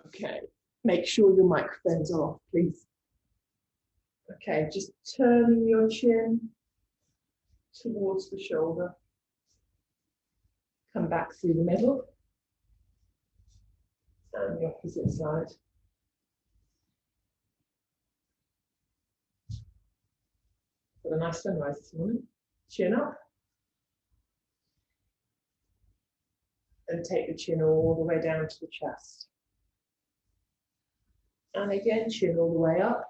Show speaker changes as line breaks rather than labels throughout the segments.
Okay, make sure your microphones are off, please. Okay, just turning your chin towards the shoulder. Come back through the middle. And the opposite side. Got a nice sunrise this morning. Chin up. And take the chin all the way down to the chest. And again, chin all the way up.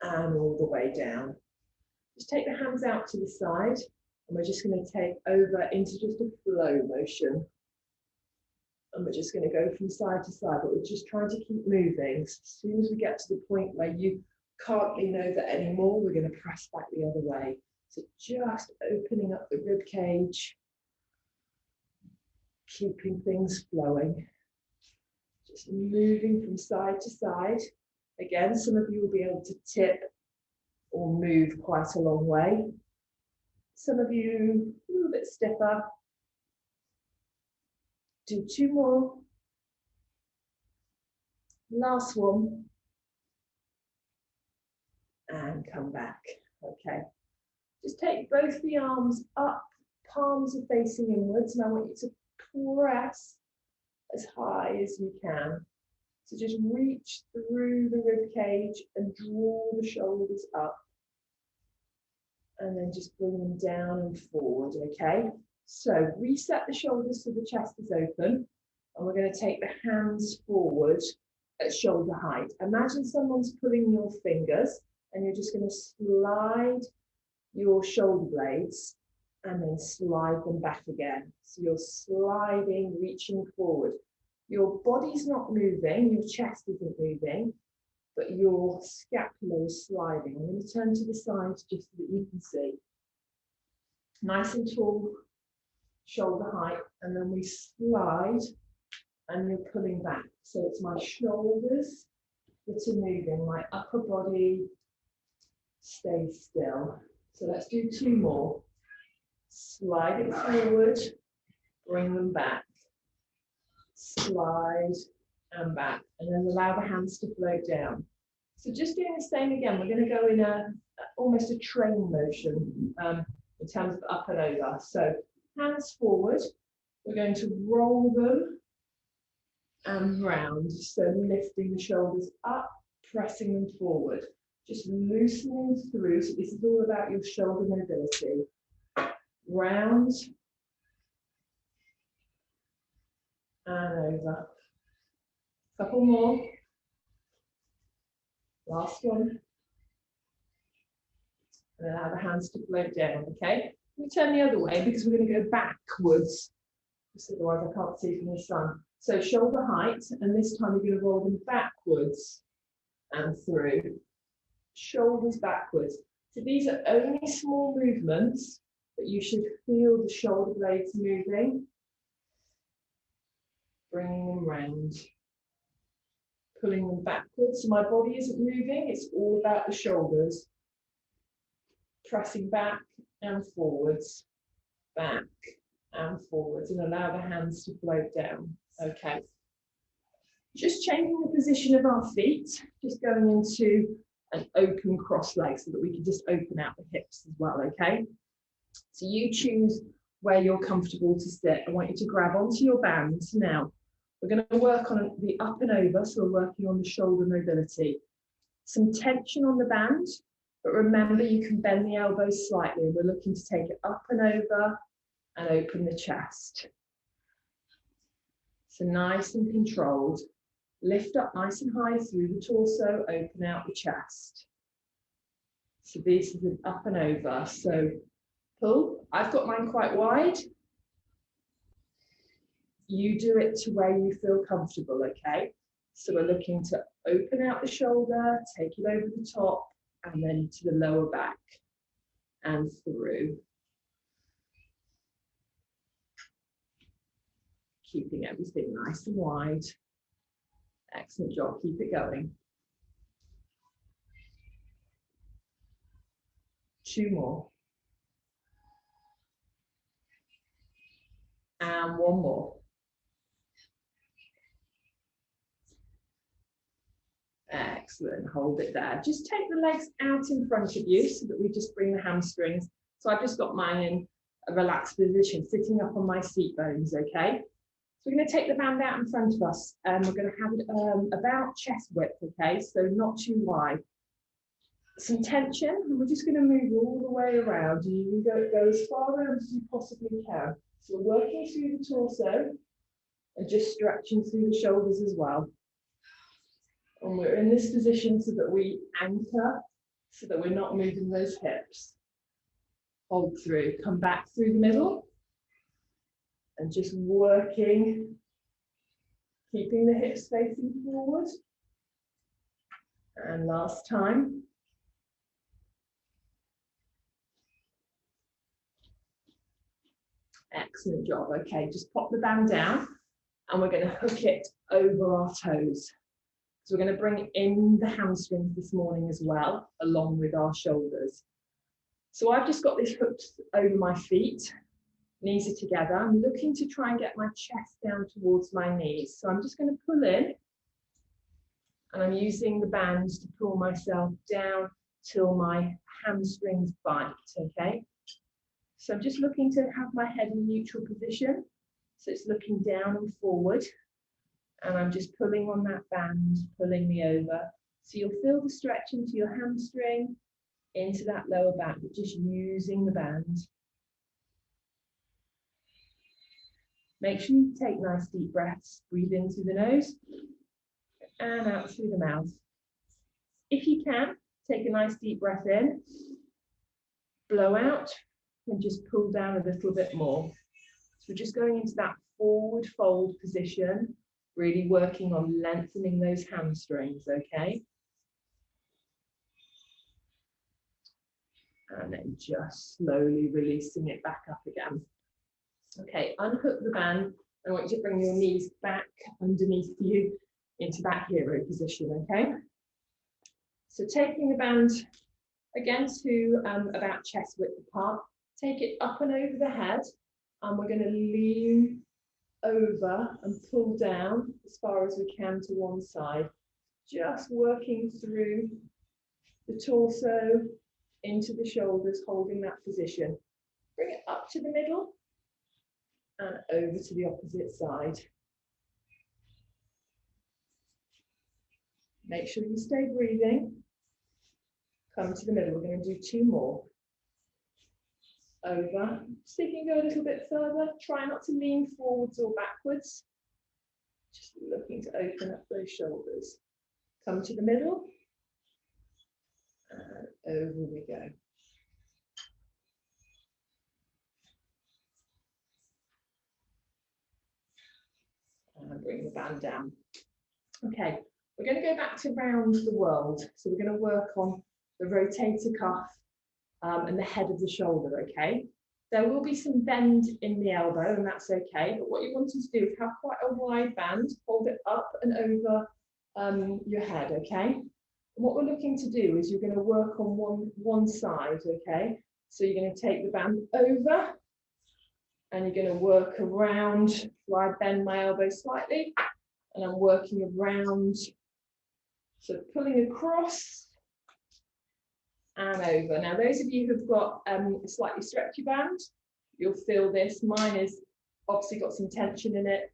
And all the way down. Just take the hands out to the side. And we're just going to take over into just a flow motion. And we're just going to go from side to side, but we're just trying to keep moving. So as soon as we get to the point where you can't lean over anymore, we're going to press back the other way. So just opening up the rib cage, keeping things flowing. Just moving from side to side. Again, some of you will be able to tip or move quite a long way. Some of you a little bit stiffer. Do 2 more. Last one. And come back. Okay. Just take both the arms up, palms are facing inwards, and I want you to press as high as you can. So just reach through the rib cage and draw the shoulders up. And then just bring them down and forward, okay? So reset the shoulders so the chest is open. And we're going to take the hands forward at shoulder height. Imagine someone's pulling your fingers and you're just going to slide your shoulder blades and then slide them back again. So you're sliding, reaching forward. Your body's not moving, your chest isn't moving, but your scapula is sliding. I'm going to turn to the side just so that you can see. Nice and tall, shoulder height, and then we slide and you're pulling back. So it's my shoulders that are moving, my upper body stays still. So let's do 2 more. Slide it forward, bring them back. Slide and back, and then allow the hands to float down. So just doing the same again, we're going to go in almost a train motion in terms of up and over. So hands forward, we're going to roll them and round. So lifting the shoulders up, pressing them forward. Just loosening through. So this is all about your shoulder mobility. Round and over. Couple more. Last one. And allow the hands to float down, okay? We turn the other way because we're going to go backwards. Because otherwise I can't see from the sun. So shoulder height, and this time we're going to roll them backwards and through. Shoulders backwards. So these are only small movements, but you should feel the shoulder blades moving. Bringing them round. Pulling them backwards. So my body isn't moving, it's all about the shoulders. Pressing back and forwards. Back and forwards. And allow the hands to float down. Okay. Just changing the position of our feet. Just going into an open cross leg so that we can just open out the hips as well, okay? So you choose where you're comfortable to sit. I want you to grab onto your bands. Now, we're going to work on the up and over, so we're working on the shoulder mobility. Some tension on the band, but remember you can bend the elbows slightly. We're looking to take it up and over and open the chest. So nice and controlled. Lift up nice and high through the torso, open out the chest. So this is an up and over. So pull. I've got mine quite wide. You do it to where you feel comfortable, okay? So we're looking to open out the shoulder, take it over the top, and then to the lower back and through. Keeping everything nice and wide. Excellent job, keep it going. 2 more. And 1 more. Excellent, hold it there. Just take the legs out in front of you so that we just bring the hamstrings. So I've just got mine in a relaxed position, sitting up on my seat bones, okay? So we're going to take the band out in front of us and we're going to have it about chest width, okay? So not too wide. Some tension, and we're just going to move all the way around. You can go as far around as you possibly can. So we're working through the torso and just stretching through the shoulders as well. And we're in this position so that we anchor, so that we're not moving those hips. Hold through, come back through the middle, and just working, keeping the hips facing forward. And last time. Excellent job. Okay, just pop the band down and we're going to hook it over our toes. So we're going to bring in the hamstrings this morning as well, along with our shoulders. So I've just got this hooked over my feet, knees are together. I'm looking to try and get my chest down towards my knees. So I'm just going to pull in and I'm using the band to pull myself down till my hamstrings bite, okay? So I'm just looking to have my head in neutral position. So it's looking down and forward. And I'm just pulling on that band, pulling me over. So you'll feel the stretch into your hamstring, into that lower back, but just using the band. Make sure you take nice deep breaths. Breathe in through the nose and out through the mouth. If you can, take a nice deep breath in, blow out, and just pull down a little bit more. So we're just going into that forward fold position, really working on lengthening those hamstrings, okay? And then just slowly releasing it back up again. Okay, unhook the band. I want you to bring your knees back underneath you into that hero position, okay? So taking the band again to about chest width apart, take it up and over the head, and we're going to lean over and pull down as far as we can to one side, just working through the torso into the shoulders, holding that position. Bring it up to the middle and over to the opposite side. Make sure you stay breathing. Come to the middle. We're going to do two more. Over. So you can go a little bit further. Try not to lean forwards or backwards. Just looking to open up those shoulders. Come to the middle. And over we go. And bring the band down. Okay, we're going to go back to round the world. So we're going to work on the rotator cuff and the head of the shoulder, okay? There will be some bend in the elbow, and that's okay, but what you want to do is have quite a wide band, hold it up and over your head, okay? And what we're looking to do is you're going to work on one side, okay? So you're going to take the band over, and you're going to work around, so I bend my elbow slightly, and I'm working around, so pulling across, and over. Now, those of you who've got a slightly stretchy band, you'll feel this. Mine is obviously got some tension in it,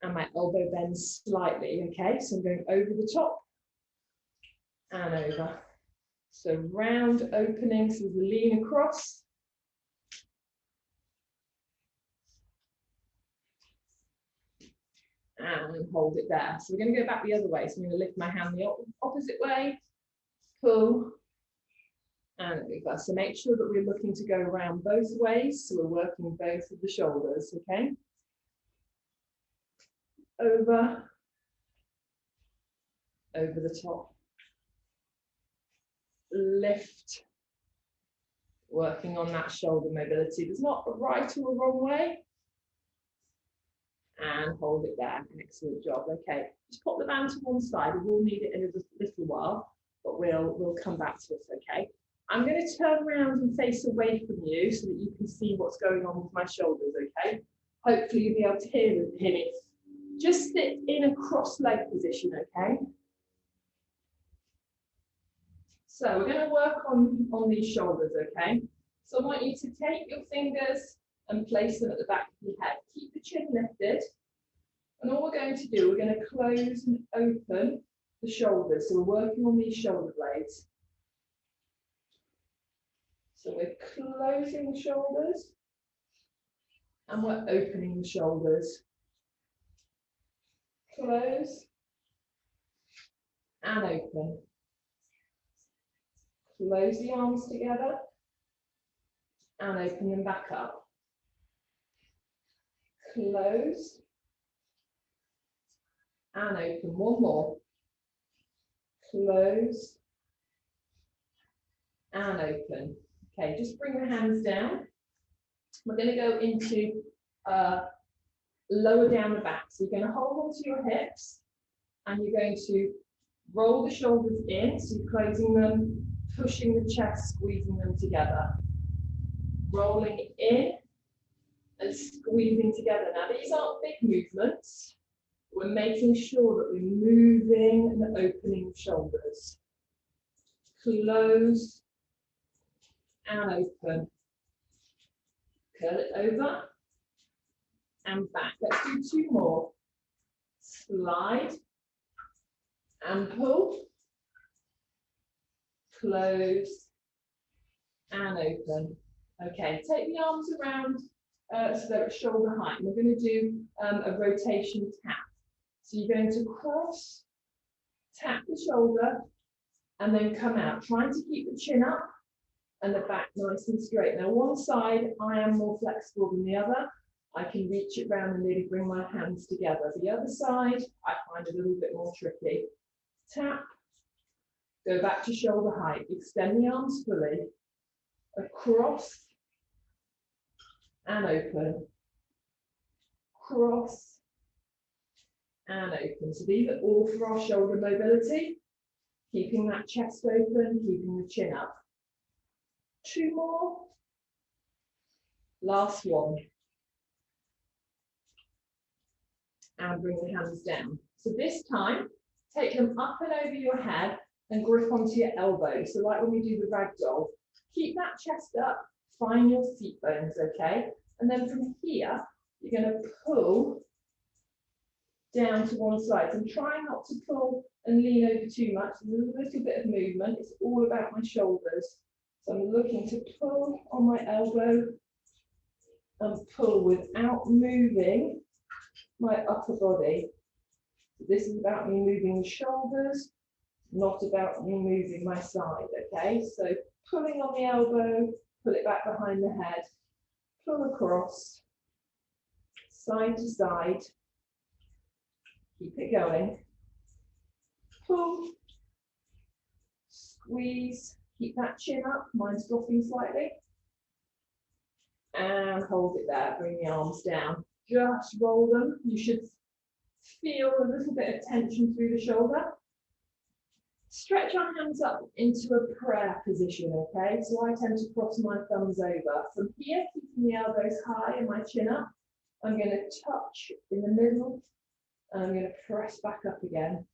and my elbow bends slightly, okay? So I'm going over the top and over. So round opening, so we lean across. And hold it there. So we're going to go back the other way. So I'm going to lift my hand the opposite way, pull, and over. So make sure that we're looking to go around both ways. So we're working both of the shoulders, okay? Over the top, lift, working on that shoulder mobility. There's not a right or a wrong way. And hold it there. Excellent job. Okay, just pop the band to one side. We will need it in a little while, but we'll come back to it, okay? I'm going to turn around and face away from you so that you can see what's going on with my shoulders, okay? Hopefully you'll be able to hear me. Just sit in a cross-leg position, okay? So we're going to work on these shoulders, okay? So I want you to take your fingers and place them at the back of your head. Keep the chin lifted. And all we're going to do, we're going to close and open the shoulders. So we're working on these shoulder blades. So we're closing the shoulders and we're opening the shoulders. Close and open. Close the arms together and open them back up. Close and open. One more. Close and open. Okay, just bring the hands down. We're going to go into lower down the back. So you're going to hold onto your hips and you're going to roll the shoulders in. So you're closing them, pushing the chest, squeezing them together. Rolling in and squeezing together. Now these aren't big movements. We're making sure that we're moving and opening the shoulders. Close and open. Curl it over and back. Let's do two more. Slide and pull. Close and open. Okay, take the arms around so they're at shoulder height. We're going to do a rotation tap. So you're going to cross, tap the shoulder, and then come out, trying to keep the chin up and the back nice and straight. Now, one side, I am more flexible than the other. I can reach it round and really bring my hands together. The other side, I find a little bit more tricky. Tap, go back to shoulder height, extend the arms fully, across and open, cross and open. So these are all for our shoulder mobility, keeping that chest open, keeping the chin up. Two more. Last one. And bring the hands down. So this time, take them up and over your head and grip onto your elbows. So like when we do the ragdoll, keep that chest up, find your seat bones, okay? And then from here, you're going to pull down to one side. So try not to pull and lean over too much. There's a little bit of movement. It's all about my shoulders. So I'm looking to pull on my elbow and pull without moving my upper body. This is about me moving the shoulders, not about me moving my side, okay? So pulling on the elbow, pull it back behind the head, pull across, side to side, keep it going, pull, squeeze, keep that chin up, mine's dropping slightly, and hold it there, bring the arms down, just roll them. You should feel a little bit of tension through the shoulder. Stretch our hands up into a prayer position, okay? So I tend to cross my thumbs over. From here, keeping the elbows high and my chin up, I'm going to touch in the middle, and I'm going to press back up again.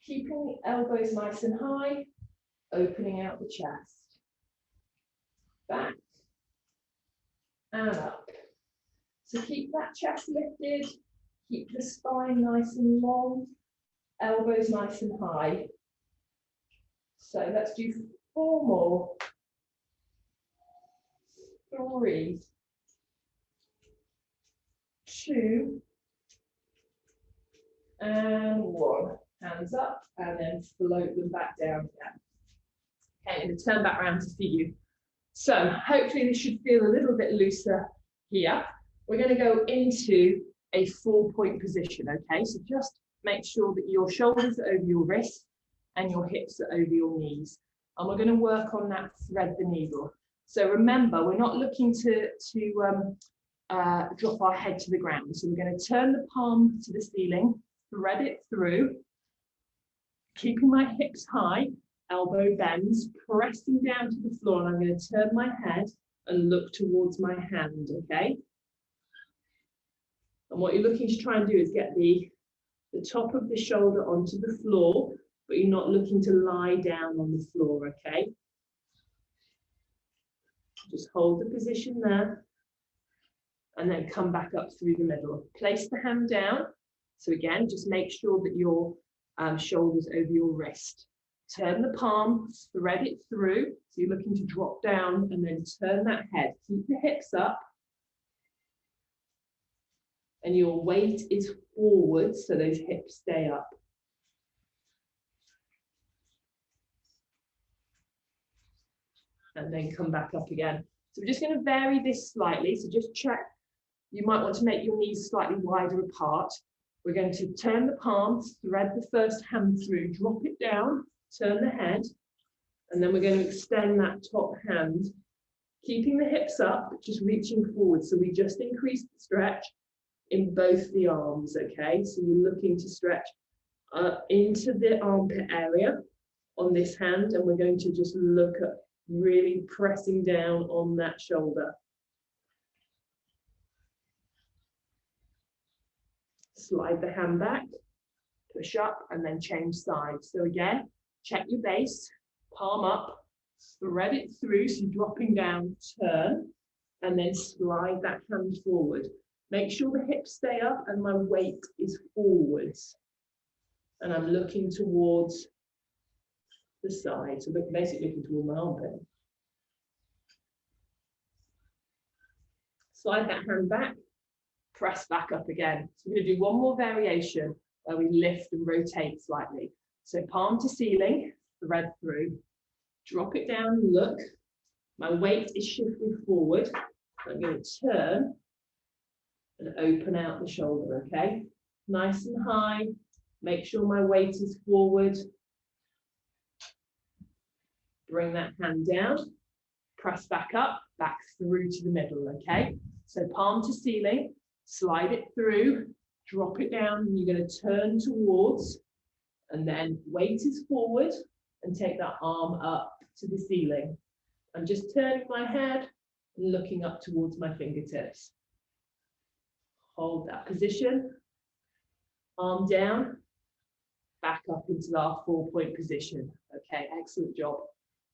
Keeping the elbows nice and high, opening out the chest. Back and up. So keep that chest lifted, keep the spine nice and long, elbows nice and high. So let's do 4 more. 3, 2, and 1. Hands up, and then float them back down again. Okay, and turn back around to see you. So hopefully this should feel a little bit looser here. We're going to go into a 4-point position, okay? So just make sure that your shoulders are over your wrists and your hips are over your knees. And we're going to work on that thread the needle. So remember, we're not looking to drop our head to the ground. So we're going to turn the palm to the ceiling, thread it through, keeping my hips high, elbow bends, pressing down to the floor, and I'm going to turn my head and look towards my hand, okay? And what you're looking to try and do is get the top of the shoulder onto the floor but you're not looking to lie down on the floor, okay? Just hold the position there, and then come back up through the middle. Place the hand down. So again, just make sure that your shoulders over your wrist. Turn the palm, thread it through. So you're looking to drop down and then turn that head. Keep the hips up. And your weight is forward, so those hips stay up. And then come back up again. So we're just going to vary this slightly. So just check. You might want to make your knees slightly wider apart. We're going to turn the palms, thread the first hand through, drop it down, turn the head, and then we're going to extend that top hand, keeping the hips up, but just reaching forward. So we just increase the stretch in both the arms, okay? So you're looking to stretch into the armpit area on this hand, and we're going to just look at really pressing down on that shoulder. Slide the hand back, push up, and then change sides. So again, check your base, palm up, thread it through, so you're dropping down, turn, and then slide that hand forward. Make sure the hips stay up and my weight is forwards. And I'm looking towards the side, so basically looking toward my armpit. Slide that hand back, press back up again. So we're going to do one more variation where we lift and rotate slightly. So palm to ceiling, thread through, drop it down, look. My weight is shifting forward. I'm going to turn and open out the shoulder, okay? Nice and high. Make sure my weight is forward. Bring that hand down, press back up, back through to the middle, okay? So palm to ceiling, slide it through, drop it down, and you're going to turn towards, and then weight is forward, and take that arm up to the ceiling. I'm just turning my head and looking up towards my fingertips. Hold that position, arm down, back up into our 4-point position. Okay, excellent job.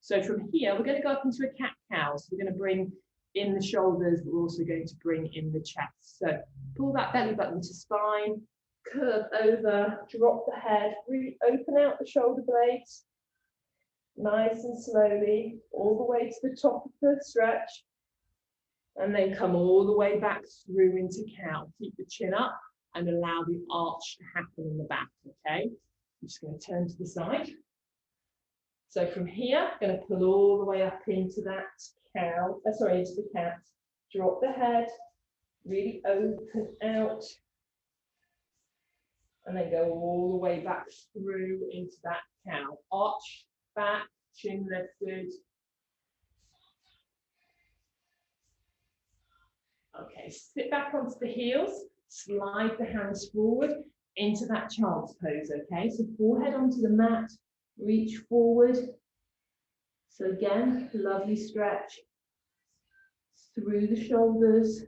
So from here, we're going to go up into a cat-cow. So we're going to bring in the shoulders, but we're also going to bring in the chest. So pull that belly button to spine, curve over, drop the head, really open out the shoulder blades, nice and slowly, all the way to the top of the stretch, and then come all the way back through into cow. Keep the chin up and allow the arch to happen in the back, okay? I'm just going to turn to the side. So from here, I'm going to pull all the way up into that cow, into the cat. Drop the head, really open out, and then go all the way back through into that cow. Arch back, chin lifted. Okay, sit back onto the heels, slide the hands forward into that child's pose, okay? So forehead onto the mat, reach forward. So again, lovely stretch through the shoulders.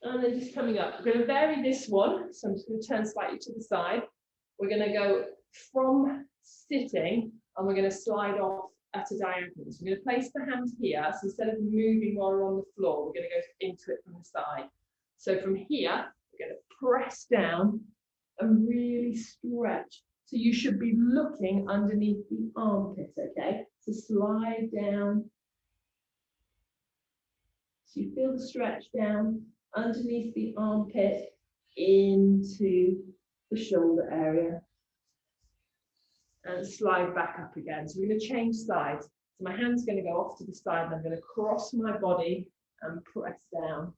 And then just coming up, we're going to vary this one. So I'm just going to turn slightly to the side. We're going to go from sitting and we're going to slide off at a diagonal. So we're going to place the hands here. So instead of moving while we're on the floor, we're going to go into it from the side. So from here, we're going to press down and really stretch. So you should be looking underneath the armpit, okay? So slide down. So you feel the stretch down underneath the armpit into the shoulder area. And slide back up again. So we're going to change sides. So my hand's going to go off to the side and I'm going to cross my body and press down.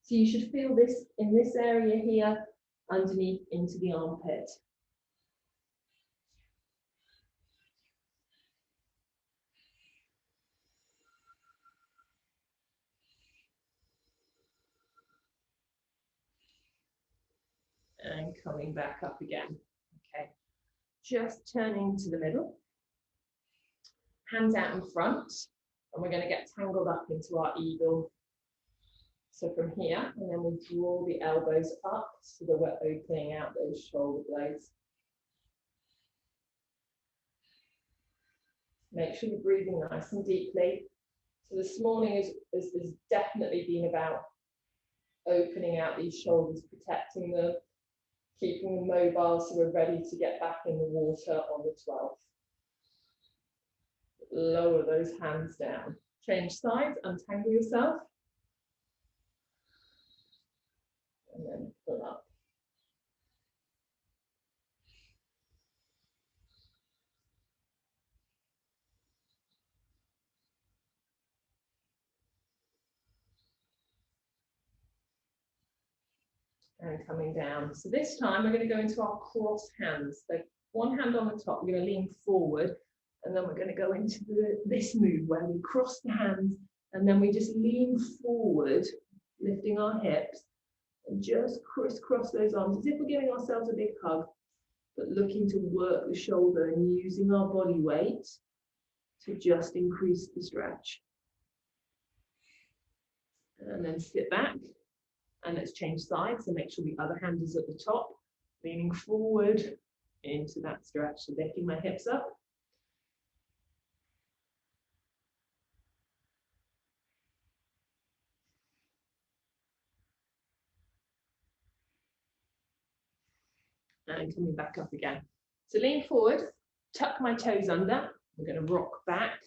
So you should feel this in this area here, underneath into the armpit. And coming back up again. Okay. just turning to the middle. Hands out in front, and we're going to get tangled up into our eagle. So from here, and then we draw the elbows up so that we're opening out those shoulder blades. Make sure you're breathing nice and deeply. So this morning has definitely been about opening out these shoulders, protecting them, keeping them mobile so we're ready to get back in the water on the 12th. Lower those hands down. Change sides, untangle yourself. And then pull up. And coming down. So this time we're going to go into our cross hands. So one hand on the top, we're going to lean forward, and then we're going to go into this move where we cross the hands, and then we just lean forward, lifting our hips, and just crisscross those arms as if we're giving ourselves a big hug, but looking to work the shoulder and using our body weight to just increase the stretch. And then sit back. And let's change sides, so make sure the other hand is at the top, leaning forward into that stretch, so lifting my hips up. And coming back up again. So lean forward, tuck my toes under, we're going to rock back,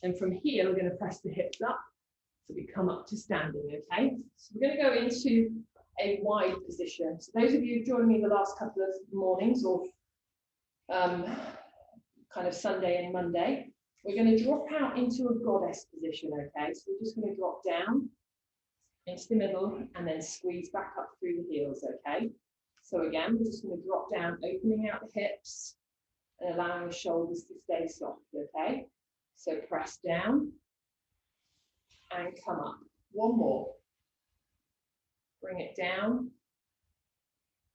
and from here we're going to press the hips up, so we come up to standing, okay? So we're going to go into a wide position. So those of you who joined me the last couple of mornings, or kind of Sunday and Monday, we're going to drop out into a goddess position, okay? So we're just going to drop down into the middle and then squeeze back up through the heels, okay? So again, we're just going to drop down, opening out the hips and allowing the shoulders to stay soft, okay? So press down and come up. One more. Bring it down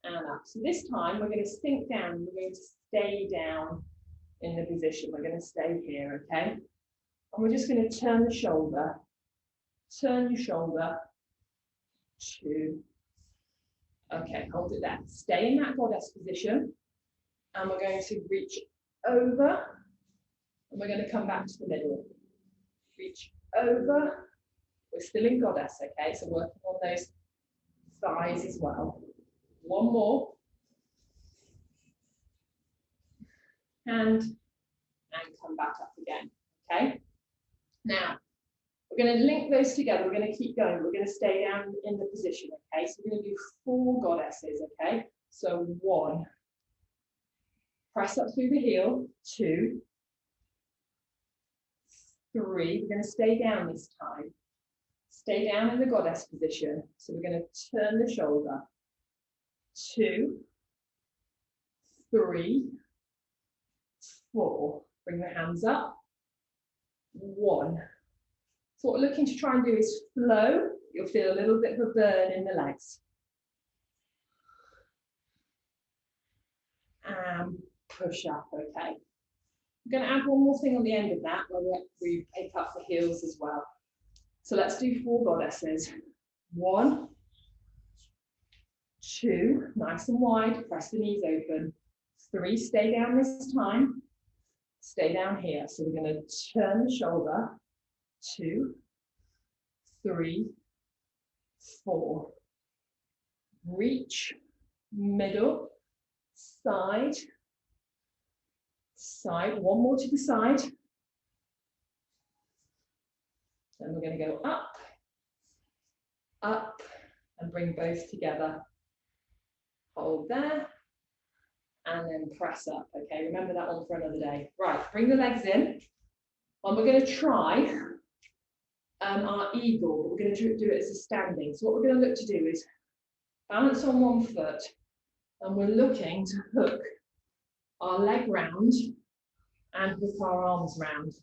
and up. So this time we're going to sink down. We're going to stay down in the position. We're going to stay here, okay? And we're just going to turn the shoulder. Turn your shoulder. 2. Okay, hold it there. Stay in that goddess position. And we're going to reach over. And we're going to come back to the middle. Reach over. We're still in goddess, okay? So working on those thighs as well. One more. And come back up again, okay? Now, we're going to link those together. We're going to keep going. We're going to stay down in the position, okay? So we're going to do 4 goddesses, okay? So 1. Press up through the heel. 2. 3. We're going to stay down this time. Stay down in the goddess position. So we're going to turn the shoulder. 2, 3, 4. Bring the hands up. 1. So what we're looking to try and do is flow. You'll feel a little bit of a burn in the legs. And push up, okay. I'm going to add one more thing on the end of that where we pick up the heels as well. So let's do 4 goddesses. 1, 2, nice and wide, press the knees open. 3, stay down this time. Stay down here. So we're going to turn the shoulder. 2, 3, 4. Reach, middle, side, side. One more to the side. Then we're going to go up, up, and bring both together. Hold there, and then press up. Okay, remember that one for another day. Right, bring the legs in. And we're going to try our eagle, but we're going to do it as a standing. So what we're going to look to do is balance on one foot, and we're looking to hook our leg round and hook our arms round.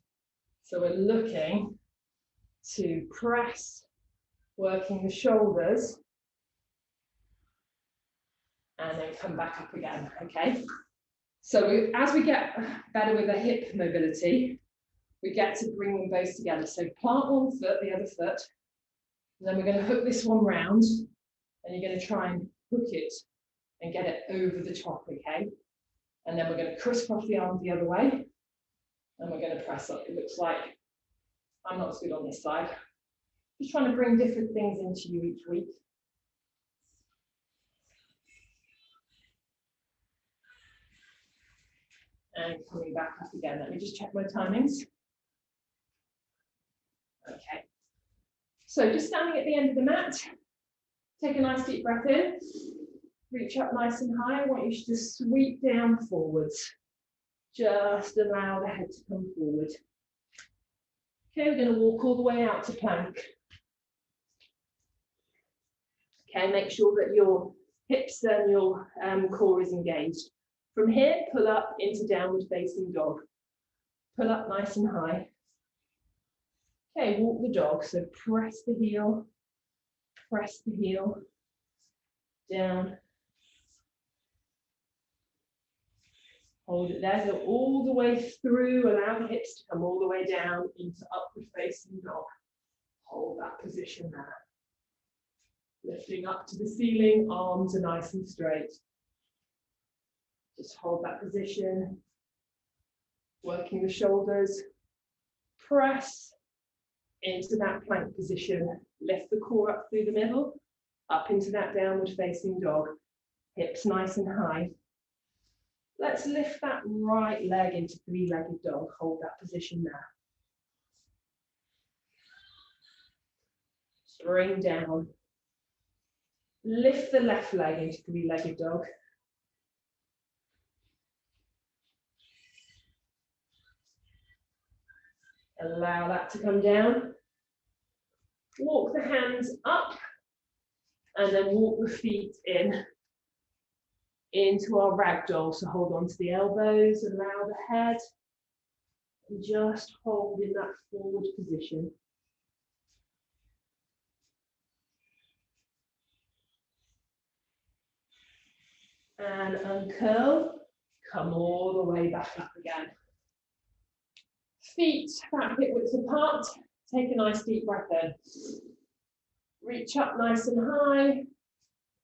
So we're looking to press, working the shoulders, and then come back up again, okay? So as we get better with the hip mobility, we get to bring them both together. So plant one foot, the other foot, and then we're going to hook this one round, and you're going to try and hook it and get it over the top, okay? And then we're going to crisscross the arm the other way, and we're going to press up. It looks like I'm not as good on this side. Just trying to bring different things into you each week. And coming back up again. Let me just check my timings. Okay. So just standing at the end of the mat, take a nice deep breath in, reach up nice and high. I want you to just sweep down forwards. Just allow the head to come forward. Okay, we're going to walk all the way out to plank. Okay, make sure that your hips and your core is engaged. From here, pull up into downward facing dog. Pull up nice and high. Okay, walk the dog. So press the heel, down. Hold it there, go all the way through, allow the hips to come all the way down into upward facing dog. Hold that position there. Lifting up to the ceiling, arms are nice and straight. Just hold that position. Working the shoulders. Press into that plank position. Lift the core up through the middle, up into that downward facing dog. Hips nice and high. Let's lift that right leg into three-legged dog. Hold that position there. Bring down. Lift the left leg into three-legged dog. Allow that to come down. Walk the hands up and then walk the feet into our ragdoll. So hold on to the elbows, allow the head, and just hold in that forward position. And uncurl, come all the way back up again. Feet about hip width apart, take a nice deep breath in. Reach up nice and high,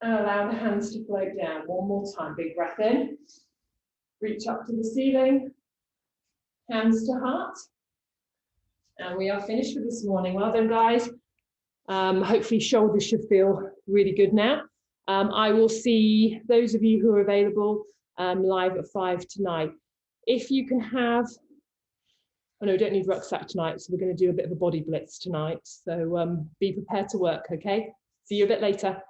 and allow the hands to float down. One more time, big breath in. Reach up to the ceiling, hands to heart. And we are finished for this morning. Well done, guys. Hopefully shoulders should feel really good now. I will see those of you who are available live at 5 tonight. If you can have, I know we don't need rucksack tonight, so we're going to do a bit of a body blitz tonight. So be prepared to work, okay? See you a bit later.